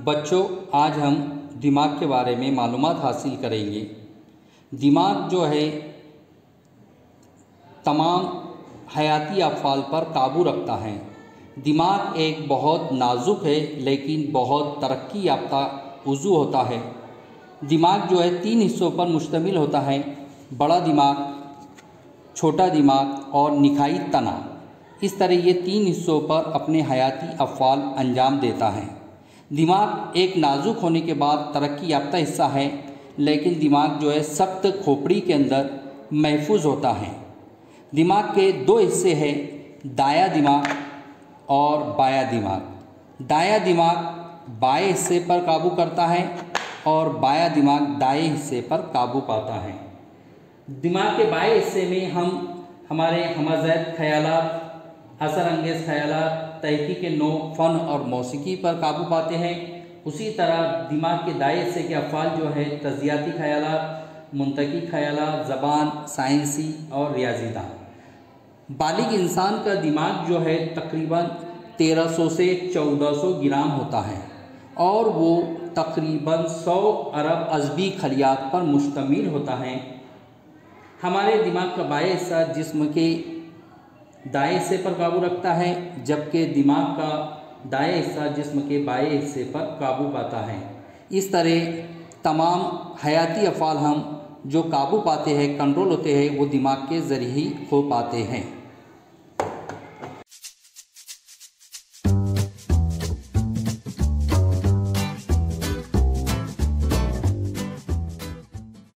बच्चों, आज हम दिमाग के बारे में मालूमात हासिल करेंगे। दिमाग जो है तमाम हयाती अफ़आल पर काबू रखता है। दिमाग एक बहुत नाजुक है लेकिन बहुत तरक्की याफ्ता उज़ू होता है। दिमाग जो है 3 हिस्सों पर मुश्तमिल होता है: बड़ा दिमाग, छोटा दिमाग और निखाई तना। इस तरह ये 3 हिस्सों पर अपने हयाती अफ़आल अंजाम देता है। दिमाग एक नाजुक होने के बाद तरक्की याफ्ता हिस्सा है, लेकिन दिमाग जो है सख्त खोपड़ी के अंदर महफूज होता है। दिमाग के 2 हिस्से हैं, दायां दिमाग और बायां दिमाग। दायां दिमाग बाएं हिस्से पर काबू करता है और बायां दिमाग दाएं हिस्से पर काबू पाता है। दिमाग के बाएं हिस्से में हम हमारे हमज़द ख़यालात, असर अंगेज़ ख़यालात, तहक़ीक़ नौ, फ़न और मौसीकी पर काबू पाते हैं। उसी तरह दिमाग के दाएं हिस्से के अफ़आल जो है तज़ियाती ख़यालात, मुंतकी ख़यालात, ज़बान, साइंसी और रियाज़ीदान। बालिग इंसान का दिमाग जो है तकरीबन 1300 से 1400 ग्राम होता है और वो तकरीबन 100 अरब अज़बी खलियात पर मुश्तमिल होता है। हमारे दिमाग का बाएं हिस्सा जिस्म के दाएं हिस्से पर काबू रखता है, जबकि दिमाग का दाएं हिस्सा जिस्म के बाएं हिस्से पर काबू पाता है। इस तरह तमाम हयाती अफ़आल हम जो काबू पाते हैं, कंट्रोल होते हैं, वो दिमाग के ज़रिए ही हो पाते हैं।